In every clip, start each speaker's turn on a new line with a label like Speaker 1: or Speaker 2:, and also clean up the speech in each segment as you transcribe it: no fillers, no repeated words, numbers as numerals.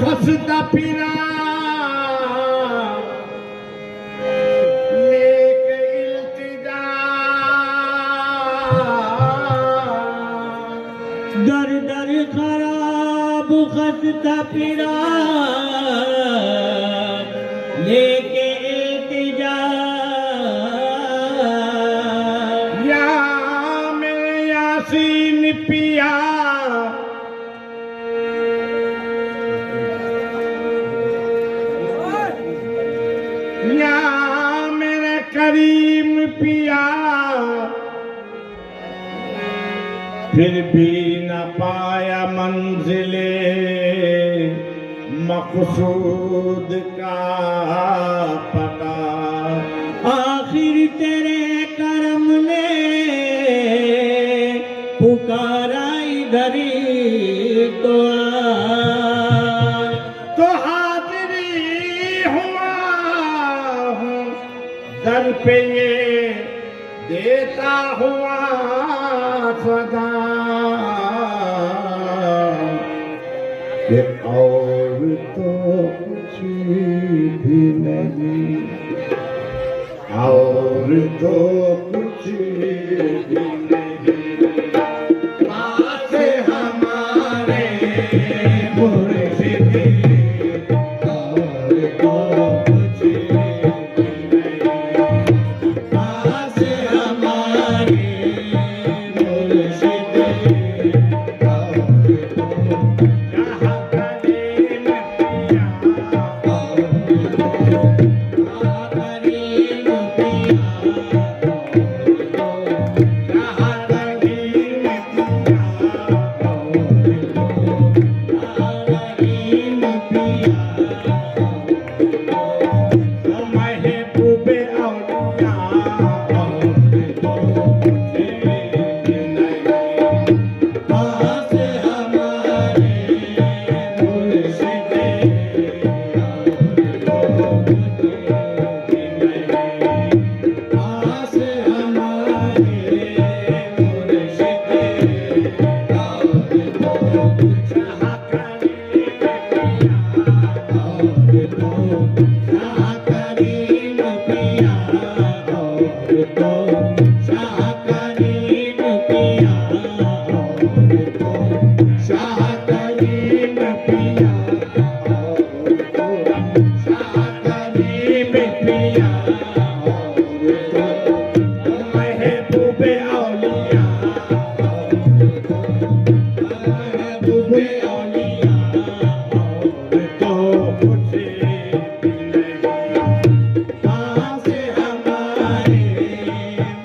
Speaker 1: खसता फिरा
Speaker 2: दर दर खराब खसता फिरा लेके इल्तिजा
Speaker 1: या मेरे यासीन पिया या मेरे करीम पिया फिर भी न पाया मंजिले मकसूद का पता।
Speaker 2: आखिर तेरे करम ने पुकारा इधर तो
Speaker 1: हाजिरी हुआ हूँ दर पे ये देता हुआ सदा कि और तो कुछ भी नहीं और तो कुछ भी नहीं पास हमारे मुर्शिद और तो कुछ भी नहीं पास हमारे मुर्शिद और तो जहाँ करीम पिया और तो जहाँ करीम पिया जहाँ करीम पिया करीम पिया महबूबे औलिया और तो पास हमारे मुर्शिद पास हमारे मुर्शिद जहाँ करीम पिया और तो जहाँ करीम पिया और तो जहाँ करीम पिया और तो जहाँ करीम पिया और तो जहाँ करीम पिया और तो महबूबे औलिया महबूबे औलिया और तो कुछ भी नहीं पास हमारे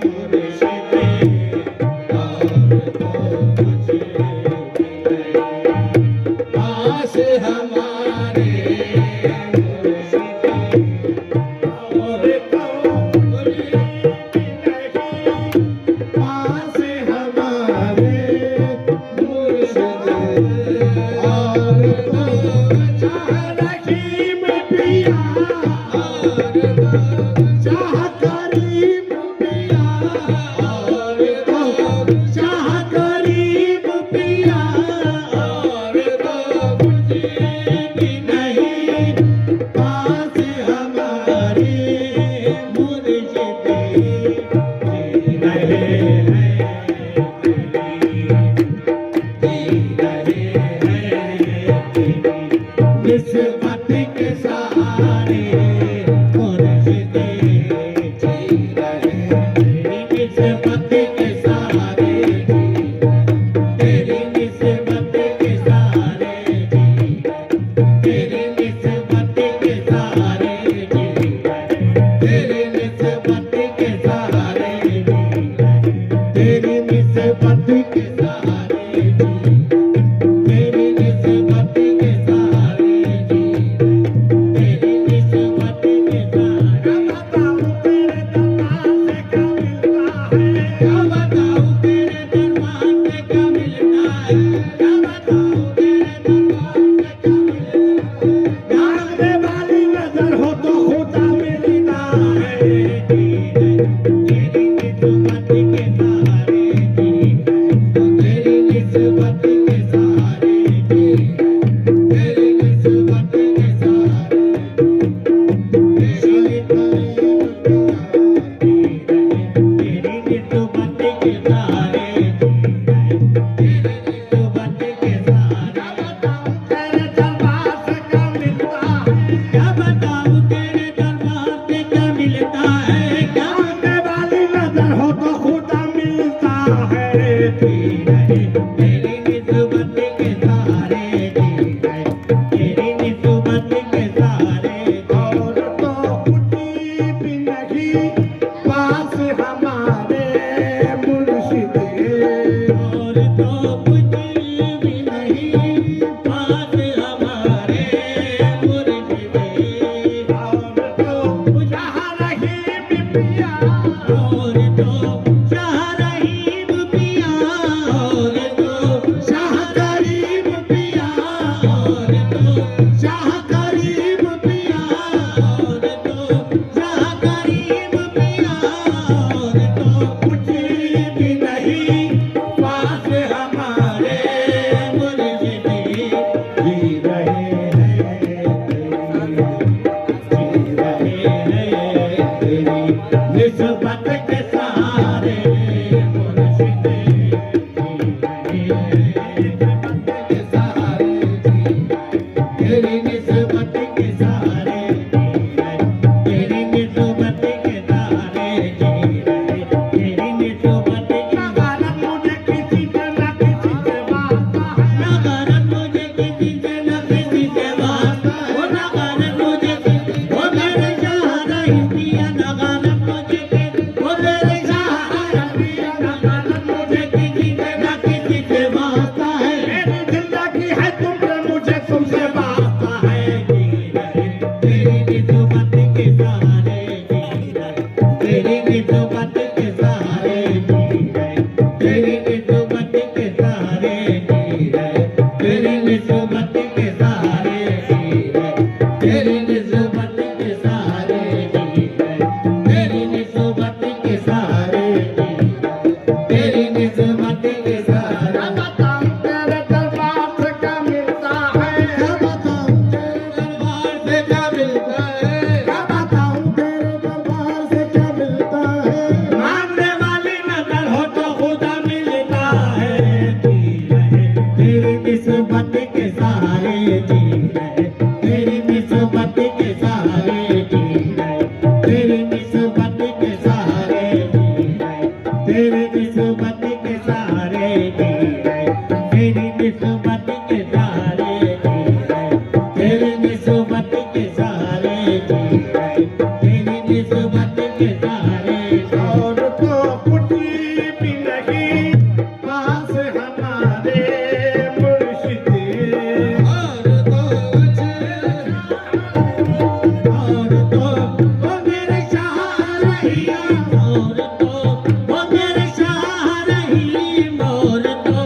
Speaker 1: मुर्शिद और तो कुछ भी नहीं पास हमारे मुर्शिद और तो कुछ भी नहीं पास हमारे मुर्शिद और तो जहाँ रहीम पिया और तो जहाँ करीम पिया और तो जहाँ करीम पिया और तो कुछ भी नहीं पास हमारे मुर्शिद जी रहे हैं निस्बत के सहारे मुर्शिद जी रहे हैं निस्बत के सहारे तेरी निस्बत के सहारे तेरी निस्बत के सहारे तेरी निस्बत के सहारे तेरी निस्बत के सहारे तेरी निस्बत के सहारे शाह करीब पिया
Speaker 2: और तो शाह करीम पिया और तो
Speaker 1: कुछ भी नहीं
Speaker 2: पास हमारे मुर्शिद
Speaker 1: जी रहे हैं तेरी निस्बत के सहारे मुर्शिद जी रहे हैं निस्बत के सहारे तेरी निस्बत के सहारे जी रहे तेरी निस्बत के सहारे मुझे किसी से ना किसी से वास्ता है
Speaker 2: ना करन मुझे किसी से न किसी से वास्ता वो ना करन मुझे वो मेरे सहारा ही पिया ना करन मुझे वो मेरे सहारा ही पिया ना करन मुझे किसी से न किसी से वास्ता है
Speaker 1: मेरी जिंदगी है तुमसे मुझे तुमसे वास्ता है
Speaker 2: जी रहे तेरी निस्बत के सहारे जी रहे तेरी निस्बत के सहारे जी रहे तेरी निस्बत के सहारे जी रहे तेरी निस्बत के सहारे जी रहे तेरी निस्बत के सहारे जी रहे तेरी निस्बत के सहारे जी रहे तेरी निस्बत के सहारे
Speaker 1: बताऊं तेरे दरबार से क्या मिलता है बताऊं तेरे
Speaker 2: दरबार से क्या मिलता है
Speaker 1: बताऊं तेरे दरबार से क्या मिलता है
Speaker 2: मानने वाली नजर हो तो खुदा मिलता है जी रहे तेरी निस्बत के सहारे जी रहे तेरी निस्बत के सहारे जी रहे तेरी निस्बत के सहारे जी रहे तेरी निस्बत के सहारे जी रहे तेरी निस्बत के सहारे जी रहे तेरी निस्बत के सहारे जी रहे तेरी निस्बत के सहारे जी
Speaker 1: और तो कुछ भी नहीं पास हमारे मुर्शिद
Speaker 2: और तो कुछ और तो वो मेरे शाह रहिया और तो वो मेरे शाह रहीम और तो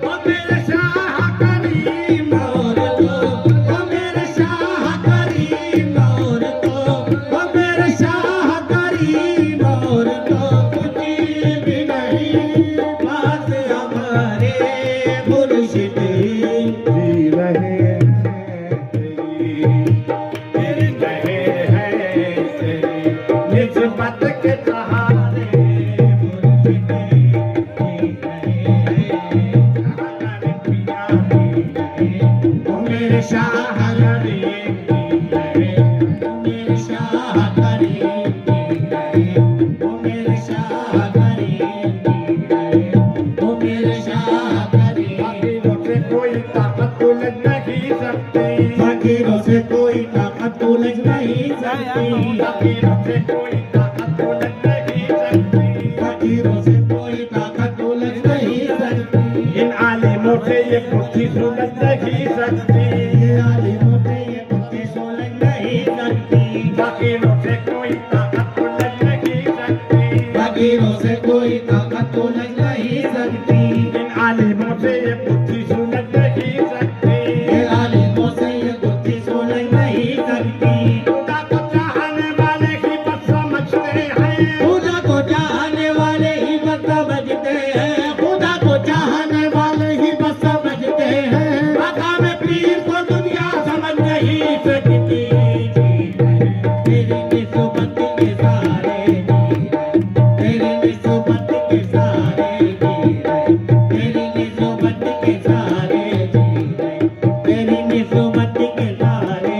Speaker 2: वो मेरे शाह करीम और तो वो मेरे शाह करीम और तो वो मेरे शाह करीम और तो कुछ भी नहीं पास हमारे मुर्शिद
Speaker 1: जी रहे हैं तेरी रहे हैं तेरी निस्बत के सहारे मुर्शिद ओ मेरे शाह करीम
Speaker 2: ओ मेरे शाह करीम ओ मेरे शाह करीम ओ मेरे शाह करीम
Speaker 1: फकीरों से कोई ताकत उलझ नहीं सकती
Speaker 2: फकीरों से कोई ताकत उलझ नहीं सकती
Speaker 1: फकीरों से कोई ताकत उलझ नहीं सकती
Speaker 2: फकीरों से कोई ताकत उलझ नहीं सकती
Speaker 1: इन आलिमों से ये बुद्धि सुलझ नहीं सकती
Speaker 2: ये आलिमों से ये बुद्धि सुलझ नहीं सकती
Speaker 1: फकीरों से कोई ताकत उलझ नहीं सकती
Speaker 2: फकीरों से कोई ताकत उलझ नहीं सकती
Speaker 1: इन आलिमों से ये बुद्धि सुलझ नहीं सकती
Speaker 2: ये आलिमों से ये बुद्धि सुलझ नहीं सकती
Speaker 1: खुदा को चाहने वाले ही बस समझते हैं
Speaker 2: खुदा को चाहने वाले ही बस समझते हैं खुदा को चाहने वाले ही बस समझते हैं मकाम पीर को दुनिया समझ नहीं सकती तेरी निस्बत के सहारे तेरी निस्बत के सहारे तेरी निस्बत के सहारे तेरी निस्बत के सहारे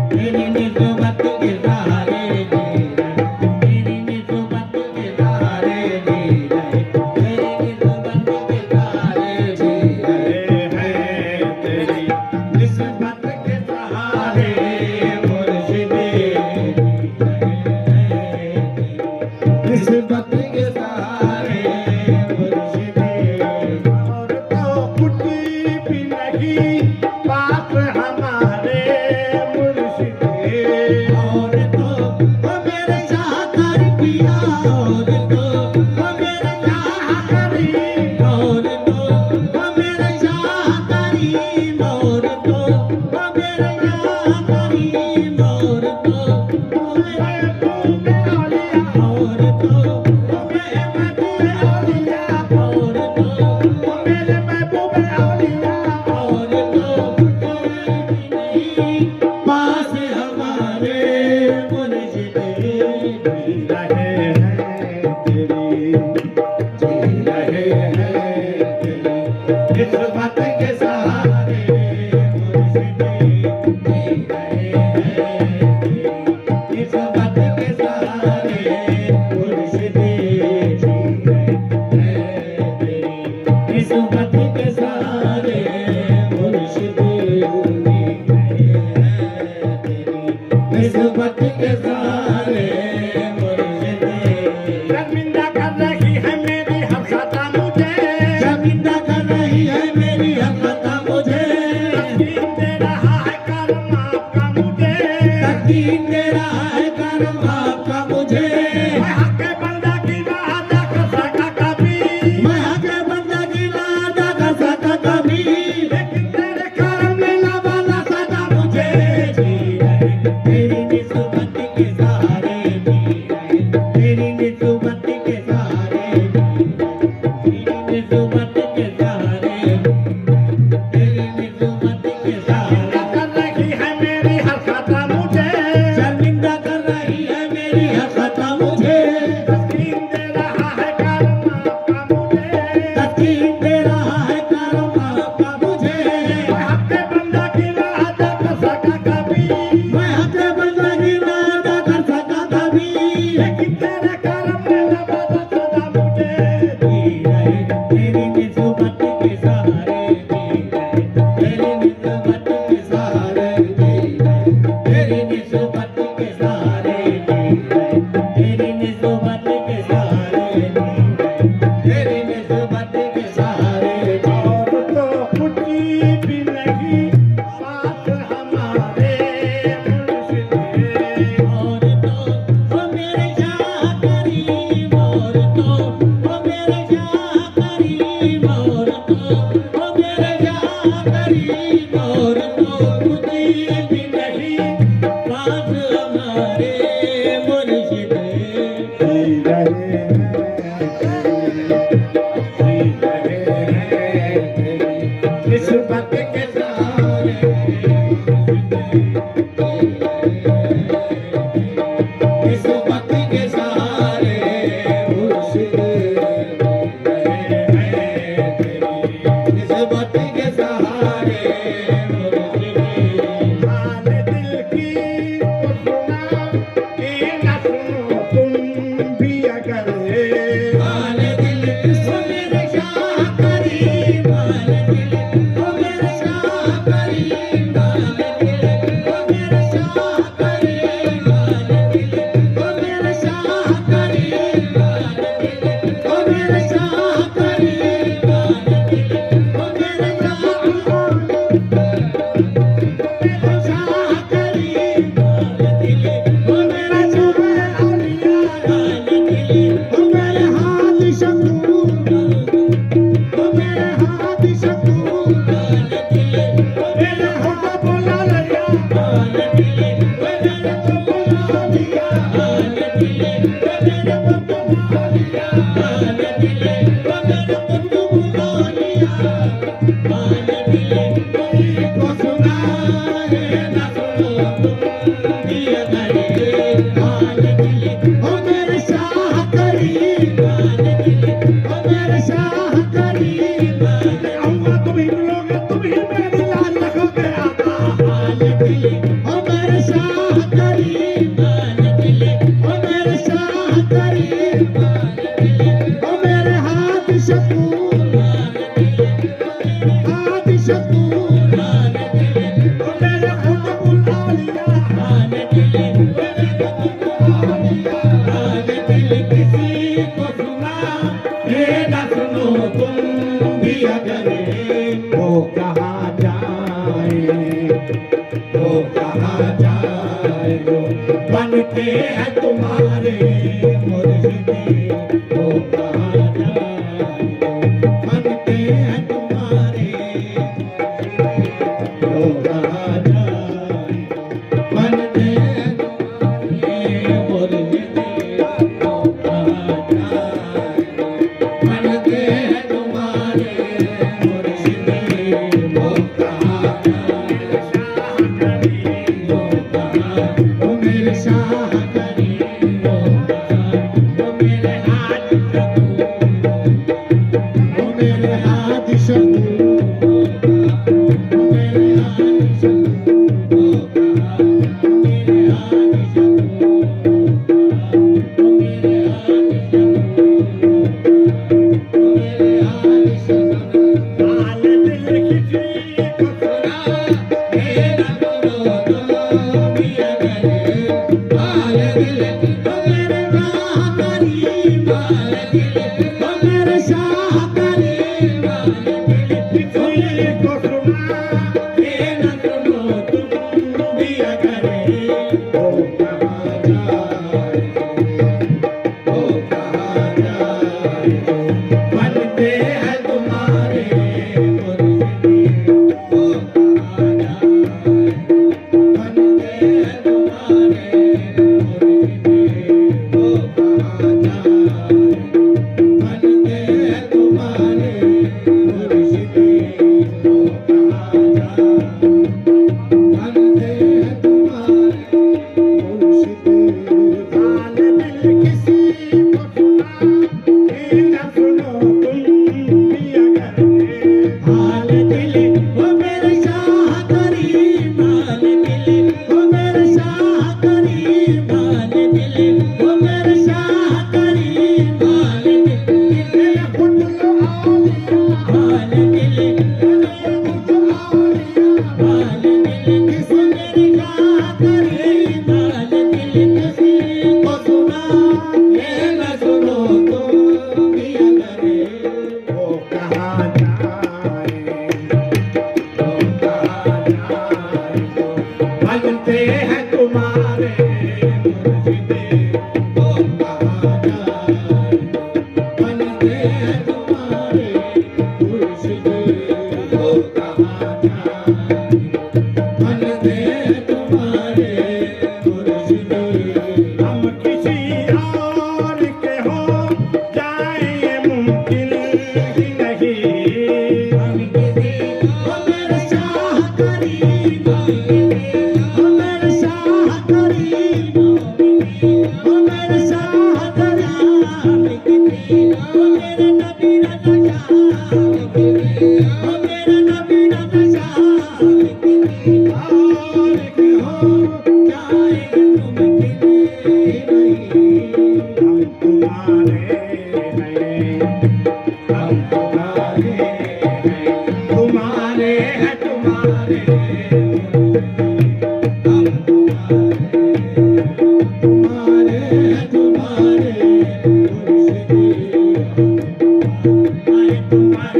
Speaker 2: तेरी निस्बत के सहारे तेरी निस्बत के सहारे तेरी निस्बत के सहारे
Speaker 1: रहे हैं तेरी निस्बत के सहारे मुर्शिद निस्बत के सहारे मुर्शिद और तो कुछ भी नहीं पास हमारे
Speaker 2: निस्बत के सहारे मुर्शिद जी रहे हैं निस्बत के सहारे मुर्शिद जी रहे हैं निस्बत के सहारे मुर्शिद जी रहे हैं निस्बत के सहारे मुर्शिद
Speaker 1: शर्मिंदा कर रही है मेरी हर खता मुझे,
Speaker 2: शर्मिंदा कर रही है मेरी हर खता मुझे
Speaker 1: तस्कीन दे रहा है करम आपका मुझे,
Speaker 2: तस्कीन दे रहा है करम आपका मुझे
Speaker 1: मैं हक बंदा की ना अदा कर सका कभी,
Speaker 2: मैं हक बंदा की ना अदा कर सका कभी
Speaker 1: लेकिन तेरे करम ने
Speaker 2: वाला सदा मुझे जी रहे तेरी निस्बत के सहारे जी रहे तेरी निस्बत के सहारे तेरी निस्बत के सहारे तेरी निस्बत के सहारे
Speaker 1: कर रही है मेरी हर खता मुझे,
Speaker 2: शर्मिंदा कर रही है मेरी हर खता मुझे
Speaker 1: तस्कीन दे रहा है करम आपका मुझे,
Speaker 2: तस्कीन दे रहा है करम आपका मुझे
Speaker 1: मैं हक बंदा की ना अदा कर सका कभी,
Speaker 2: मैं हक बंदा की ना अदा कर सका कभी
Speaker 1: लेकिन तेरे करम ने नवाजा सदा मुझे,
Speaker 2: जी रहे तेरी निस्बत के सहारे जी रहे तेरी निस्बत के सहारे जी रहे तेरी निस्बत के सहारे जी रहे तेरी निस्बत के सहारे जी रहे तेरी निस्बत के सहारे जी
Speaker 1: और तो कुछ भी नहीं साथ हमारे मुर्शिद
Speaker 2: और तो वो मेरे शाह करीम और तो वो मेरे शाह करीम और तो वो मेरे शाह करीम और तो कुछ भी नहीं पास हमारे मुर्शिद
Speaker 1: जी रहे
Speaker 2: निस्बत के सहारे निस्बत के सहारे मुर्शिद निस्बत के सहारे मुर्शिद
Speaker 1: हाल दिल की तो सुना कि न सुनो तुम भी अगर
Speaker 2: हाल दिल को मेरे शाह करीम हाल दिल को मेरे शाह करीम हाल दिल को मेरे शाह करीम हाल दिल को मेरे शाह करीम हाल दिल को मेरे शाह करीम हाल दिल को मेरे शाह करीम हाल दिल को मेरे शाह हाल दिल को मेरे हाथ शकूर को मेरे हाथ शकूर हाल दिल को मेरे हाथ
Speaker 1: बोला लगा
Speaker 2: हाल दिल को मेरे को बुला लिया हाल दिल को मेरे को बुला लिया हाल दिल को मेरे को बुला लिया हाल दिल को सुनाए ना सुनो तुम दिया करे हाल दिल को मेरे शाह करीम हाल दिल को मेरे शाह करीम हाल
Speaker 1: आऊंगा तुम ही मिलोगे तुम ही मेरी लाज रखोगे आका,
Speaker 2: हाल दिल ओ मेरे शाह करीम हाल दिल ओ मेरे शाह करीम हाल दिल ओ मेरे हाथ शकूर हाल दिल हाथ शकूर हाल दिल
Speaker 1: ओ मेरे खुद बुला लिया,
Speaker 2: हाल दिल मेरे को बुला लिया हाल दिल किसी को सुना ये ना सुनो तुम भी अगर वो कहाँ जाए बनते हैं तुम्हारे मुर्शिद वो कहाँ जाए बनते हैं तुम्हारे वो कहाँ जाए बनते हैं तुम्हारे मुर्शिद वो कहाँ जाए बनते हैं तुम्हारे मुर्शिद वो कहाँ जाए वो मेरे शाह करीम वो मेरे हाथ शकूर सुनो तुम भी अगर हाल दिल ओ मेरे शाह करीम हाल दिल ओ मेरे शाह करीम हाल दिल सुने को सुना ये न सुनो तुम भी अगर ओ कहाँ जाए ओ कहाँ जाए बनते हैं तुम्हारे मुर्शिद ओ कहाँ जाए बनते हैं तुम्हारे मुर्शिद ओ कहाँ जाए बनते हैं तुम्हारे मुर्शिद ओ कहाँ जाए बनते हैं तुम्हारे मुर्शिद हाल दिल किसी को सुना ये न सुनो तुम भी अगर हाल दिल ओ मेरे शाह करीम हाल दिल ओ मेरे शाह करीम हाल दिल ओ मेरे शाह करीम हाल दिल ये खुद लो आलिया हाल दिल ये खुद आलिया हाल दिल किसी मेरे शाह करीम हाल दिल किसी को सुना ये न सुनो तुम भी अगर वो कहाँ जाए वो कहाँ जाए बनते हैं तुम्हारे मुर्शिद वो कहाँ जाए बनते हैं तुम्हारे मुर्शिद वो कहाँ जाए बनते हैं तुम्हारे मुर्शिद हम किसी और के हो जाए ये मुमकिन ही नहीं हम किसी ओ मेरे शाह करीम ओ मेरे शाह करीम ओ मेरे शाह करीम ओ मेरे नबी रज़ा ओ मेरे नबी रज़ा और के हो जाए मुमकिन ही नहीं हम तुम्हारे हैं हम तुम्हारे हैं तुम्हारे हैं तुम्हारे हम तुम्हारे हैं तुम्हारे मुर्शिद आए तुम्हारे हैं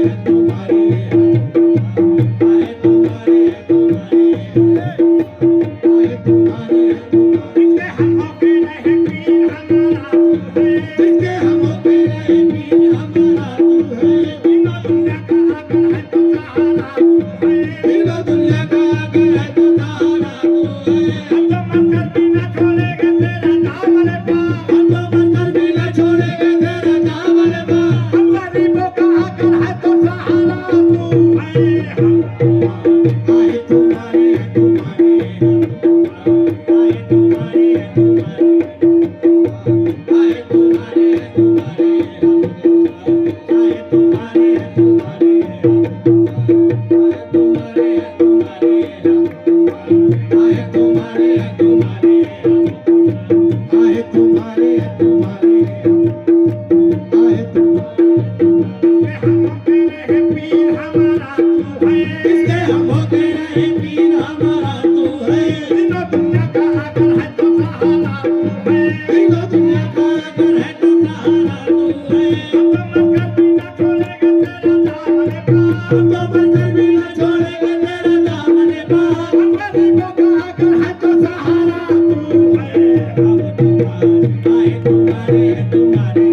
Speaker 2: तुम्हारे आए तुम्हारे हैं तुम्हारे आए तुम्हारे आए तुम्हारे हैं तुम्हारे आए तुम्हारे हैं तुम्हारे आए तुम्हारे हैं तुम्हारे जिसके हम होते रहे पीर हमारा तू है तीनों दुनिया का अगर है तो सहारा तू है हम तो मरकर भी न छोड़ेंगे तेरा नाम वाले पाप हम तो मरकर भी न छोड़ेंगे तेरा नाम वाले पाप हम गरीबों का अगर है तो सहारा तू है आए तुम्हारे हैं तुम्हारे आए तुम्हारे हैं तुम्हारे आए तुम्हारे हैं तुम्हारे आए तुम्हारे हैं तुम्हारे आए तुम्हारे हैं तुम्हारे आए तुम्हारे हैं तुम्हारे आए तुम्हारे हैं तुम्हारे आए इसके हम होते रहे पीर हमारा तू है तीनों दुनिया का अगर है तो सहारा तू है तीनों दुनिया का अगर है तो सहारा तू है हम तो मरकर भी न छोड़ेंगे तेरा दामन पाप हम गरीबों का अगर है तो सहारा तू है हम तुम्हारे आए तुम्हारे हैं तुम्हारे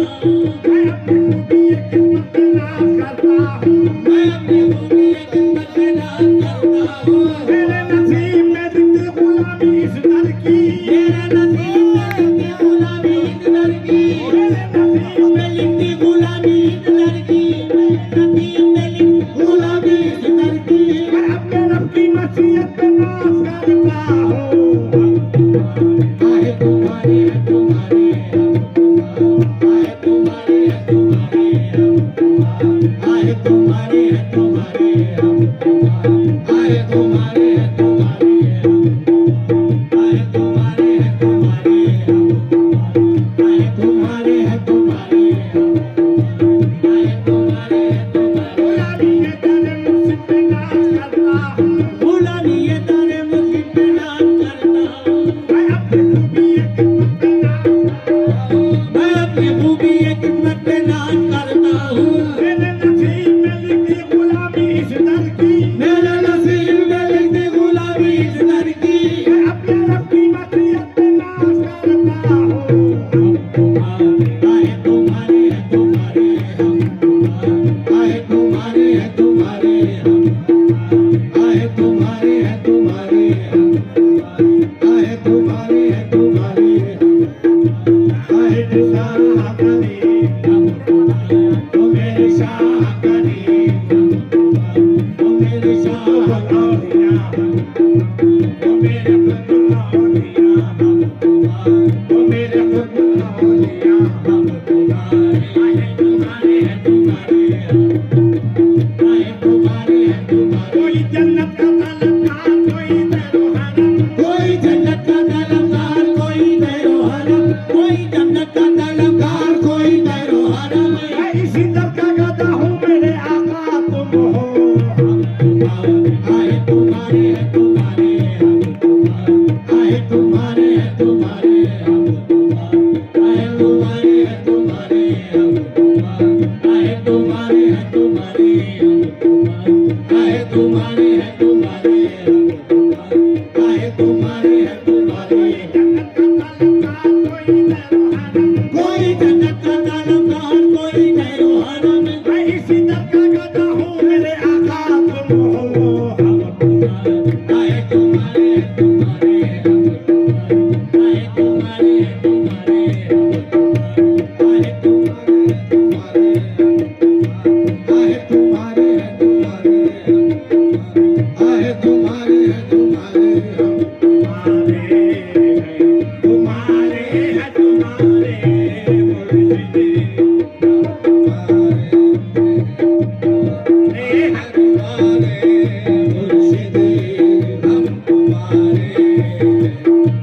Speaker 2: मैं अपनी खूबी किस्मत पे नाज करता हूँ
Speaker 1: मैं अपनी खूबी किस्मत पे नाज करता हूँ
Speaker 2: मेरे नसीब में लिखी गुलामी इस दर की
Speaker 1: मेरे नसीब में लिखी गुलामी इस दर की
Speaker 2: मेरे नसीब
Speaker 1: में लिखी गुलामी इस दर की मेरे नसीब में लिखी गुलामी इस दर की
Speaker 2: मैं अपने रब की मसीहत पे नाज करता हूँ
Speaker 1: आए तुम्हारे तुम्हारे आए तुम्हारे तुम्हारे आए तुम्हारे तुम्हारे आए तुम्हारे तुम्हारे आए तुम्हारे तुम्हारे आए तुम्हारे तुम्हारे आए तुम्हारे तुम्हारे
Speaker 2: गुलामी के तेरे मुझसे पे नाज करता हूँ
Speaker 1: गुलामी ये तारे मुझे पे नाज करता हूँ
Speaker 2: मैं अपनी खूबी किस्मत पे नाज
Speaker 1: मैं अपनी खूबी ये किस्मत पे नाज करता हूँ
Speaker 2: मेरे नसीब में लिखी गुलामी इस दर की
Speaker 1: मेरे नसीब में लिखी गुलामी इस दर की
Speaker 2: मैं अपने रब की मसीहत पे नाज करता हूँ
Speaker 1: आए तुम्हारे तुम्हारे आए तुम्हारे तुम्हारे आए तुम्हारे तुम्हारे आए तुम्हारे तुम्हारे
Speaker 2: आए शाह करीम
Speaker 1: ओ मेरे शाह करीम ओ मेरे शाह
Speaker 2: औलिया ओ मेरे खुदा औलिया ओ मेरे खुदा औलिया
Speaker 1: हम तुम्हारे आए तुम्हारे तुम्हारे आए तुम्हारे तुम्हारे
Speaker 2: कोई जन्नत का तलबगार कोई तेरो हरम
Speaker 1: कोई जन्नत का तलबगार कोई तेरो हरम कोई जन्नत का तलबगार कोई तेरो हरम
Speaker 2: मैं इसी दर का गदा हूँ मेरे आका तुम हो
Speaker 1: आए तुम्हारे तुम्हारे आए तुम्हारे तुम्हारे आए तुम्हारे तुम्हारे आए तुम्हारे तुम्हारे आए तुम्हारे तुम्हारे आए तुम्हारे तुम्हारे
Speaker 2: जन्नत का तलबगार कोई तेरो हरम
Speaker 1: कोई जन्नत का तलबगार कोई तेरो हरम
Speaker 2: मैं इसी दर का गदा हूँ मेरे आका तुम हो
Speaker 1: आए तुम्हारे तुम्हारे आए तुम्हारे तुम्हारे आए तुम्हारे तुम्हारे आए तुम्हारे तुम्हारे आए तुम्हारे तुम्हारे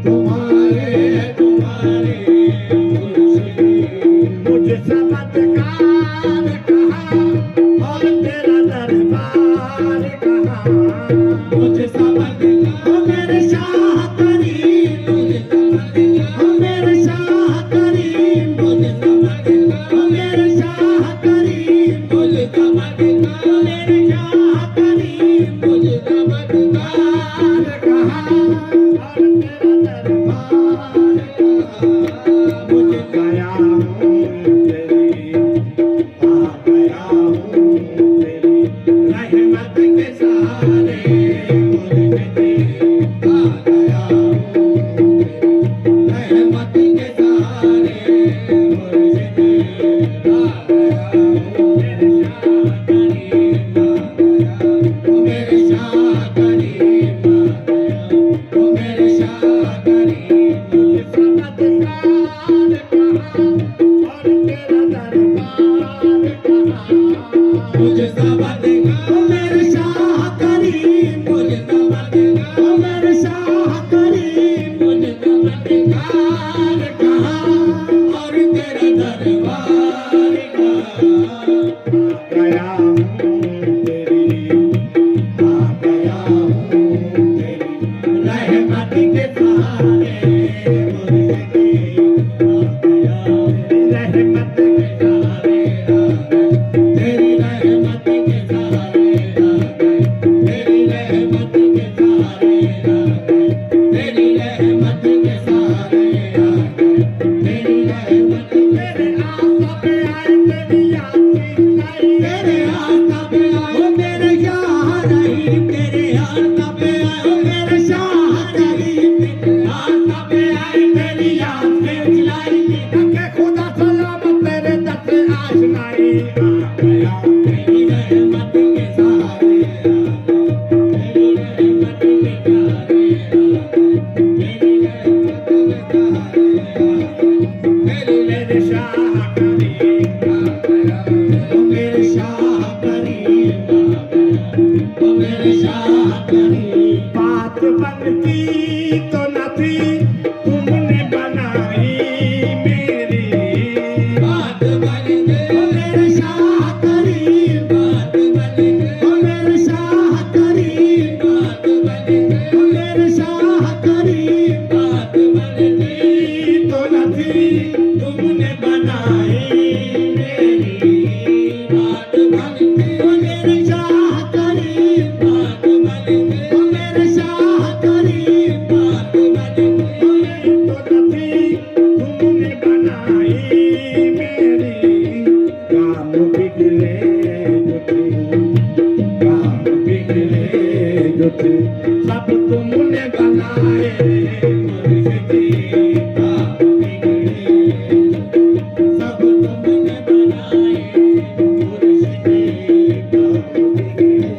Speaker 2: तुम्हारे हैं तुम्हारे मुर्शिदे मुझे चमत्कार कहा और तेरा दरबार कहा
Speaker 1: मुझे समझ ओ मेरे शाह करीम मुझे समझ ओ मेरे शाह करीम मुझे समझ ओ मेरे शाह करीम मुझे समझ ओ मेरे शाह करीम मुझे समझ
Speaker 2: कहा और तेरा दरबार
Speaker 1: मुझे
Speaker 2: गया हूँ तेरी आ गया हूँ तेरी
Speaker 1: रहमत के सहारे मुझे आ गया हूँ रहमत के सहारे मुझे आ गया हूँ मेरे शाह करीम आ गया ओ मेरे शाह करीम
Speaker 2: मुझे चमत्कार कहा और तेरा दरबार कहा
Speaker 1: मुझे समझ ओ मेरे शाह करीम मुझे समझ ओ मेरे शाह करीम मुझे समझ कहा और तेरा दरबार कहा
Speaker 2: गया हूँ तेरी आ गया हूँ तेरी
Speaker 1: रहमत के सहारे मुझे आ गया
Speaker 2: रहमत
Speaker 1: के सहारे आ गए तेरी रहमत के सहारे आ गए तेरी रहमत के सहारे आ गए तेरी रहमत के सहारे आ गए तेरी रहमत
Speaker 2: मेरे आका बात बनती तो न थी तुमने बनाई मेरी
Speaker 1: बात बन गई ओ मेरे शाह करीम बात बन गई ओ मेरे शाह करीम बात बन गई ओ मेरे शाह करीम बात बन गई
Speaker 2: तो न थी तुमने बनाई मेरी
Speaker 1: बात बन गई ओ मेरे शाह करीम बात बन गई ओ मेरे शाह करीम बात बन गई
Speaker 2: तो न थी तुमने बनाई मेरी काम बिगड़े जो थे काम बिगड़े जो थे सब तुमने बनाए
Speaker 1: मुर्शिदी काम बिगड़े सब तुमने बनाए मुर्शिदी काम बिगड़े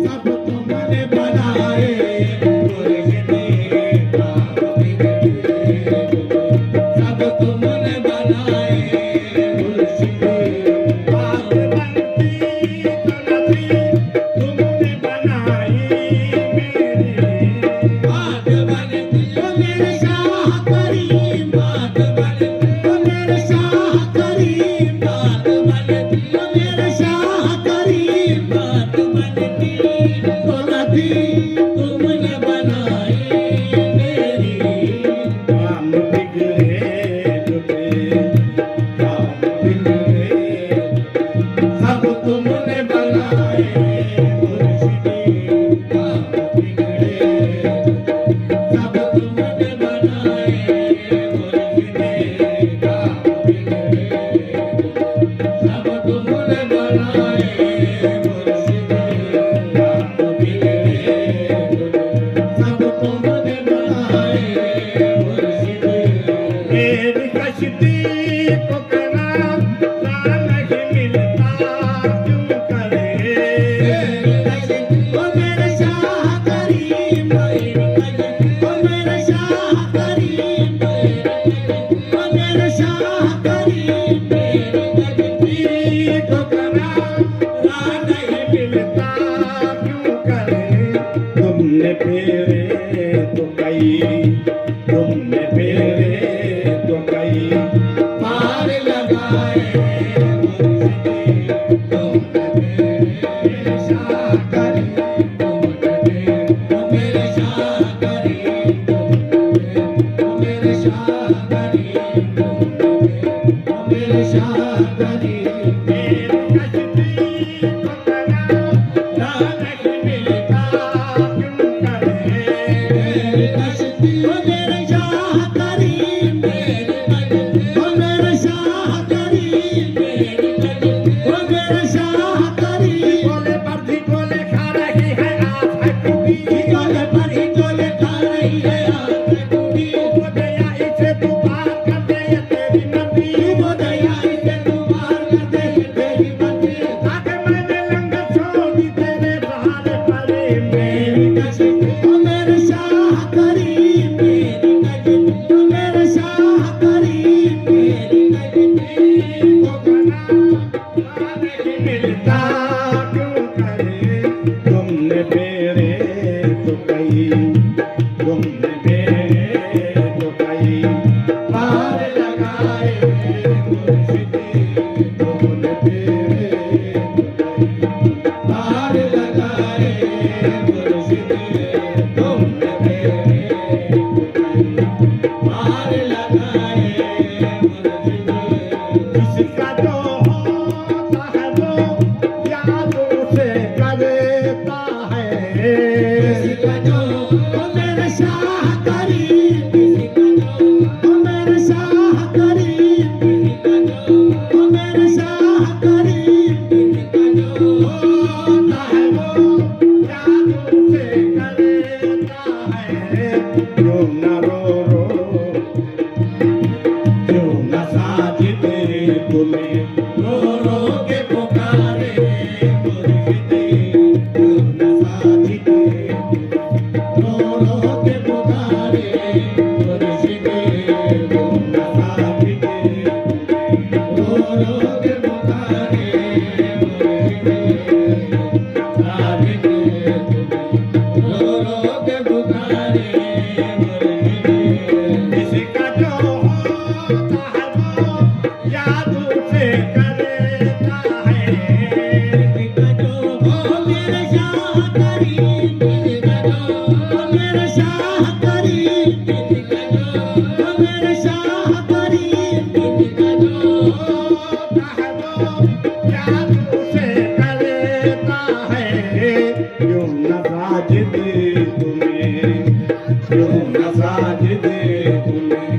Speaker 1: सब तुमने बनाए मुर्शिदी काम बिगड़े सब तुमने बनाए मुर्शिदी
Speaker 2: बात बनती तो न थी तुमने बनाई मेरी
Speaker 1: बात बन गई ओ मेरे शाह करीम बात बन गई ओ मेरे शाह करीम बात बन गई ओ मेरे शाह करीम बात बन गई तो नदी तुमने बनाई मेरी
Speaker 2: काम बिगड़े जो थे काम बिगड़े
Speaker 1: सब तुमने बनाए मुर्शिदी काम बिगड़े सब तुमने बनाए मुर्शिदी काम बिगड़े सब तुमने बनाए मुर्शिदी काम बिगड़े सब तुमने बनाए मुर्शिदी
Speaker 2: मेरी कश्ती को कनाम नहीं मिलता क्यों करे
Speaker 1: ओ मेरे शाह करीम ओ मेरे शाह करीम ओ मेरे शाह करीम
Speaker 2: को कनाम नहीं मिलता क्यों करे तुमने फेरे तो कई तुमने फेरे तो कई
Speaker 1: पार लगाए मुर्शिदी तुमने मेरे शाह करीम तुमने ओ मेरे शाह करीम तुमने ओ मेरे शाह करीम तुमने ओ मेरे शाह करीम
Speaker 2: मेरी कश्ती को कनाम नहीं मिलता क्यों करे
Speaker 1: मेरी कश्ती ओ मेरे शाह करीम ओ मेरे शाह करीम ओ मेरे शाह करीम
Speaker 2: बोले पर भी बोले खा रही है आज है टूटी
Speaker 1: गोले पर ही गोले खा रही है आंख टूटी
Speaker 2: वो दया इसे तू बात कर दे ये तेरी मर्जी
Speaker 1: वो दया इसे तू मार कर दे ये तेरी मर्जी
Speaker 2: आगे मैंने लंगर छोड़ दी तेरे सहारे पड़े
Speaker 1: मेरी कश्ती ओ मेरे शाह करीम मेरी कश्ती ओ मेरे शाह करीम मेरी कश्ती
Speaker 2: को गना नहीं मिलता क्यों करे तुमने फेरे तो कई तुमने फेरे तो कई
Speaker 1: पार लगाए मुर्शिदी
Speaker 2: तुमने फेरे तो कई
Speaker 1: पार लगाए मुर्शिदी तुमने मेरे पार लगाए मुर्शिदी
Speaker 2: जिसका जो होता है वो यादों से करता है
Speaker 1: किसका जो ओ मेरे शाह करीम किसका जो ओ मेरे शाह करीम किसका जो ओ मेरे शाह करीम किसका जो
Speaker 2: होता है वो यादों से करता है क्यों न रो रो क्यों न साजिदे तुम्हें
Speaker 1: रो रो के पुकारे मुर्शिदी क्यों न साजिदे रो रो के पुकारे मुर्शिदी क्यों न साजिदे
Speaker 2: जादू से करता है
Speaker 1: ओ मेरे शाह करीम ओ मेरे शाह करीम ओ मेरे शाह करीम
Speaker 2: जादू से करता है क्यों न साजिद तुम्हें क्यों न साजिद तुम्हें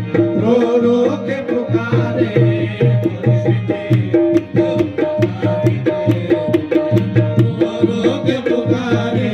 Speaker 2: रो रो के पुकारे रो रो के पुकारे